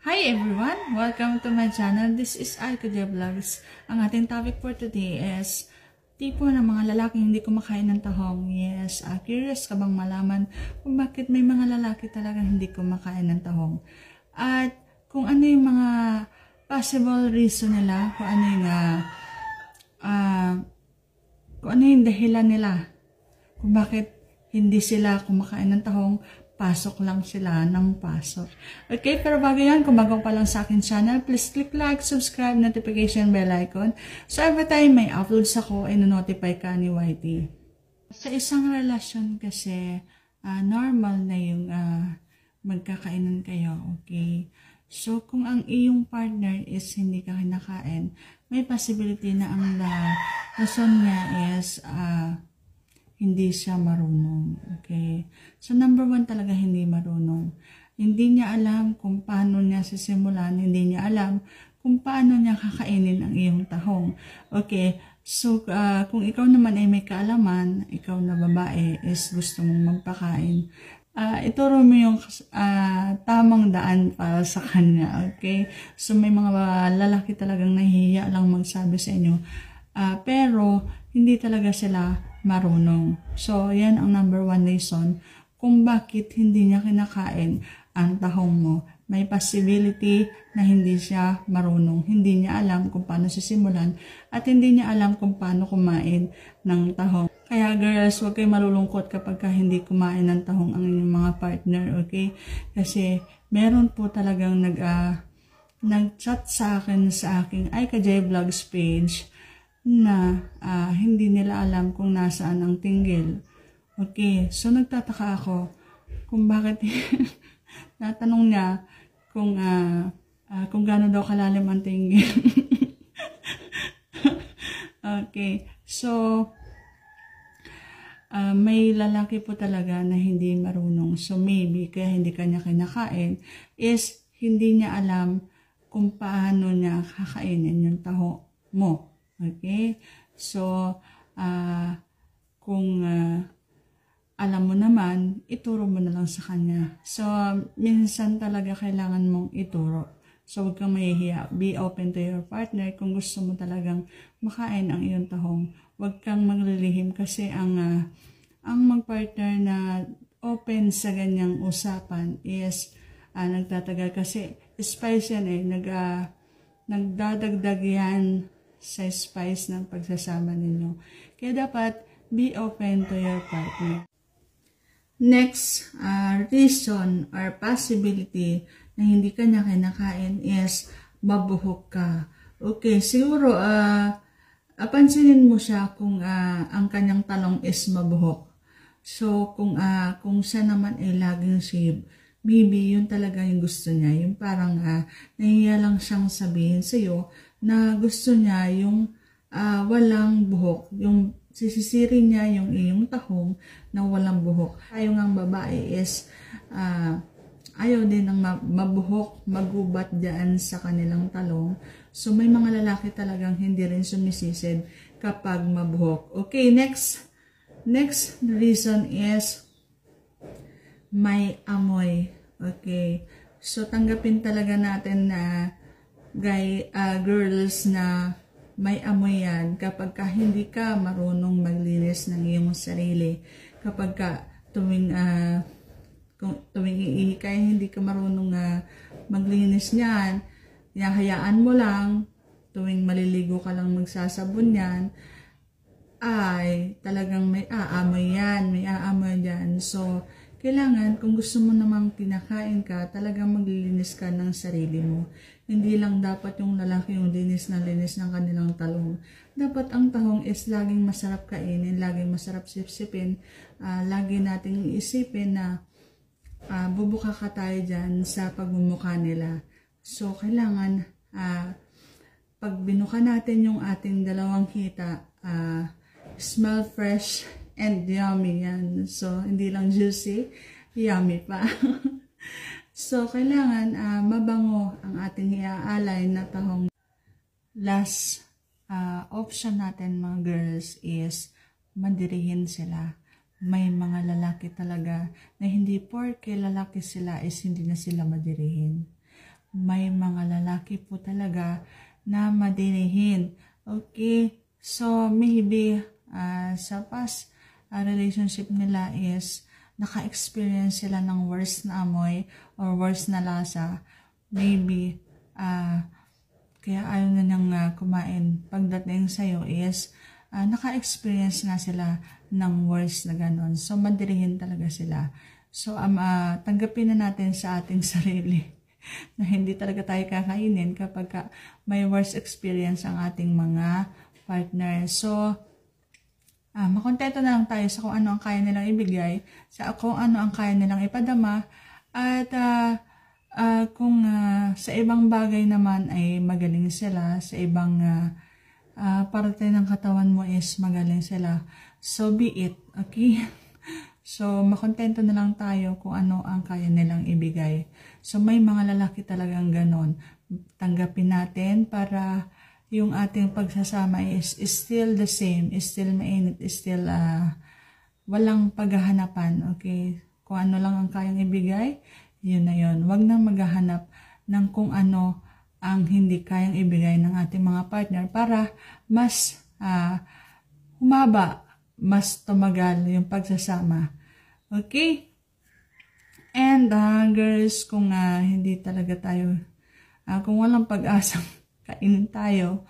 Hi everyone! Welcome to my channel. This is Alcadia Vlogs. Ang ating topic for today is tipo ng mga lalaking hindi kumakain ng tahong. Yes, curious ka bang malaman kung bakit may mga lalaki talagang hindi kumakain ng tahong? At kung ano yung mga possible reason nila, kung ano yung dahilan nila kung bakit hindi sila kumakain ng tahong, pasok lang sila ng pasok. Okay, pero bago yan, kung bago pa lang sa akin channel, please click like, subscribe, notification bell icon. So every time may uploads ako, ay notify ka ni YT. Sa isang relasyon kasi, normal na yung magkakainan kayo, okay? So kung ang iyong partner is hindi ka kinakain, may possibility na ang rason niya is hindi siya marunong. Okay? So, number one talaga, hindi marunong. Hindi niya alam kung paano niya sisimulan. Hindi niya alam kung paano niya kakainin ang iyong tahong. Okay? So, kung ikaw naman ay may kaalaman, ikaw na babae is gusto mong magpakain, ituro mo yung tamang daan para sa kanya. Okay? So, may mga lalaki talagang nahihiya lang magsabi sa inyo. Pero, hindi talaga sila marunong. So, yan ang number one reason kung bakit hindi niya kinakain ang tahong mo. May possibility na hindi siya marunong. Hindi niya alam kung paano sisimulan at hindi niya alam kung paano kumain ng tahong. Kaya girls, huwag kayo malulungkot kapag hindi kumain ng tahong ang inyong mga partner, okay? Kasi meron po talagang nag-chat sa akin sa aking Alcadia Vlogs page na hindi nila alam kung nasaan ang tinggil. Okay, so nagtataka ako kung bakit natanong niya kung gaano daw kalalim ang tinggil. Okay, so may lalaki po talaga na hindi marunong. So maybe kaya hindi kanya kinakain is hindi niya alam kung paano niya kakainin yung taho mo. Okay? So, kung alam mo naman, ituro mo na lang sa kanya. So, minsan talaga kailangan mong ituro. So, huwag kang mahihiya. Be open to your partner kung gusto mo talagang makain ang iyong tahong. Huwag kang maglilihim kasi ang magpartner na open sa ganyang usapan is nagtatagal kasi spice yan nagdadagdag yan sa spice ng pagsasama ninyo. Kaya dapat be open to your partner. Next reason or possibility na hindi ka niya kinakain is mabuhok ka. Okay, siguro pansinin mo siya kung ang kanyang talong is mabuhok. So kung siya naman ay laging shave, maybe yun talaga yung gusto niya. Yung parang nahiya lang siyang sabihin sa'yo na gusto niya yung walang buhok. Yung sisisirin niya yung iyong tahong na walang buhok. Ayaw ng babae is ayaw din ng mabuhok, magubat dyan sa kanilang talong. So may mga lalaki talagang hindi rin sumisisid kapag mabuhok. Okay, next reason is may amoy. Okay, so tanggapin talaga natin na girls na may amoy yan kapag hindi ka marunong maglinis ng iyong sarili. Kapag tuwing iihi ka, hindi ka marunong maglinis niyan, hayaan mo lang, tuwing maliligo ka lang magsasabon yan, ay talagang may aamoy yan. So, kailangan, kung gusto mo namang kinakain ka, talagang maglilinis ka ng sarili mo. Hindi lang dapat yung lalaki yung linis ng kanilang talong. Dapat ang tahong is laging masarap kainin, laging masarap sipsipin. Lagi nating iisipin na bubuka ka tayo dyan sa pagmumukha nila. So, kailangan, pag binuka natin yung ating dalawang hita, smell fresh and yummy yan. So, hindi lang juicy, yummy pa. So, kailangan mabango ang ating iaalay na tahong. Last option natin mga girls is mandirihin sila. May mga lalaki talaga na hindi porke lalaki sila is hindi na sila madirihin. may mga lalaki po talaga na madinihin. Okay, so maybe sa past relationship nila is naka-experience sila ng worst na amoy or worst na lasa. Maybe kaya ayaw na niyang kumain. Pagdating sa'yo is naka-experience na sila ng worst na ganon. So madirihin talaga sila. So tanggapin na natin sa ating sarili na hindi talaga tayo kakainin kapag may worst experience ang ating mga partner. So, makontento na lang tayo sa kung ano ang kaya nilang ibigay, sa kung ano ang kaya nilang ipadama, at kung sa ibang bagay naman ay magaling sila, sa ibang parte ng katawan mo is magaling sila. So, be it. Okay? So, makontento na lang tayo kung ano ang kaya nilang ibigay. So, may mga lalaki talagang ganon. Tanggapin natin para yung ating pagsasama is still the same, is still mainit, is still walang paghahanapan. Okay? Kung ano lang ang kayang ibigay, yun na yun. Huwag na maghahanap ng kung ano ang hindi kayang ibigay ng ating mga partner para mas humaba, mas tumagal yung pagsasama. Okay? And girls, kung hindi talaga tayo, kung walang pag-asang kainin tayo,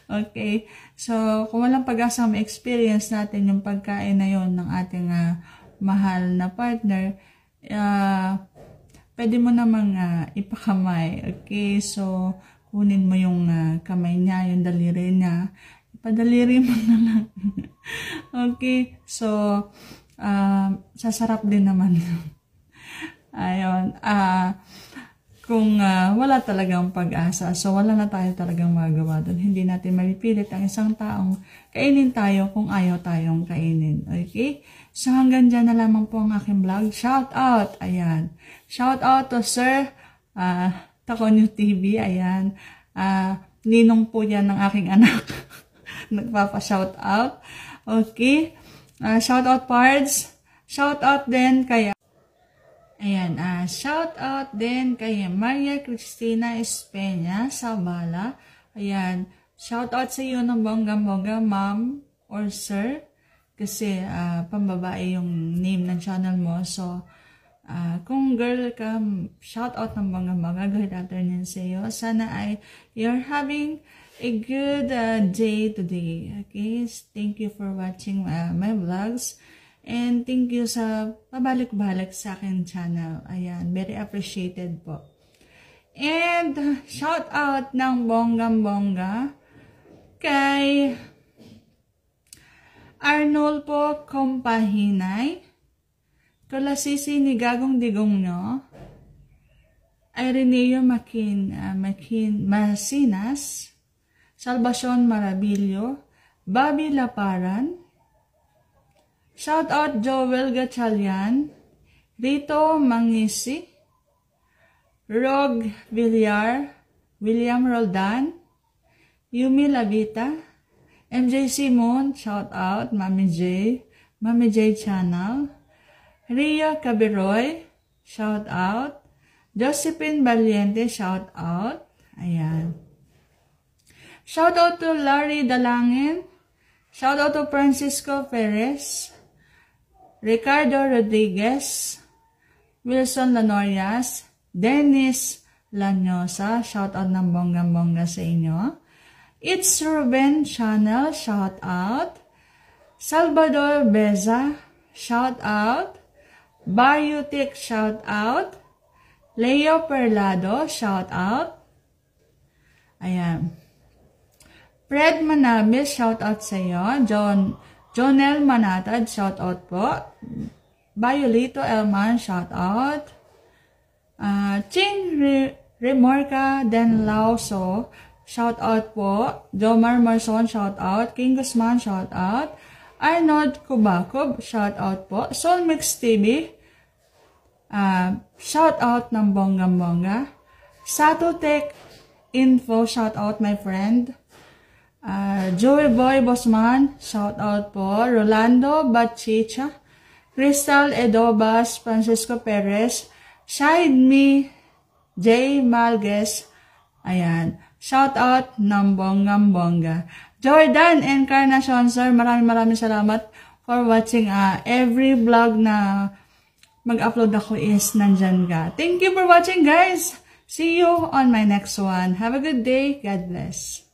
okay? So, kung walang pag-asang ma-experience natin yung pagkain na yon ng ating mahal na partner, pwede mo namang ipakamay. Okay? So, kunin mo yung kamay niya, yung daliri niya, ipadaliri mo na lang. Okay? So, sasarap din naman. Ayun. Kung wala talagang pag-asa, so wala na tayo talagang magawa doon. Hindi natin mapipilit ang isang taong kainin tayo kung ayaw tayong kainin. Okay? So hanggang dyan na lamang po ang aking vlog. Shout out! Ayan. Shout out to Sir Taconyo TV. Ayan. Ninong po yan ng aking anak. Nagpapa-shout out. Okay? Shout out parts. Shout out din kay shout out din kay Maria Cristina Espeña Sabala. Ayan, shout out sa iyo ng bongga-bongga, ma'am or sir, kasi pambabae yung name ng channel mo. So kung girl ka, shout out ng bongga-bongga. Good afternoon sa iyo. Sana ay you're having a good day today. Okay, thank you for watching my vlogs. And thank you sa pabalik-balik sa akin channel. Ayan, very appreciated po. And shout out ng bonggang-bongga kay Arnold po Compahinay, Tulasisi ni Gagong Digong nyo, Ireneo Masinas, Salvacion Marabillo, Bobby Laparan, shout out Joel Gatchalian, Rito Mangisi, Rog Villar, William Roldan, Yumi Lavita, MJ Simon, shout out, Mami J Channel, Ria Cabiroy, shout out, Josephine Valiente, shout out, ayan. Shout out to Larry Dalangin, shout out to Francisco Perez, Ricardo Rodriguez, Wilson Lanorias, Dennis Lanyosa, shout out ng bonggang-bongga sa inyo. It's Ruben Channel, shout out. Salvador Beza, shout out. Bayutik, shout out. Leo Perlado, shout out. Ayan. Fred Manabis, shout out sa iyo. Jonel Manatad, shout out po. Bayolito Elman, shout out. Ching Remorca Denlauso, shout out po. Jomar Marson, shout out. King Guzman, shout out. Arnold Kubakob, shout out po. Solmix TV, shout out ng bonggang-bongga. Satotech Info, shout out my friend. Joey Boy Bosman, shout out po. Rolando Batchicha, Crystal Edobas, Francisco Perez, Shide Me J. Malges. Ayan. Shout out ng bonggang-bongga. Jordan Encarnacion, sir, maraming salamat for watching. Every vlog na mag-upload ako is nandyan ka. Thank you for watching, guys. See you on my next one. Have a good day. God bless.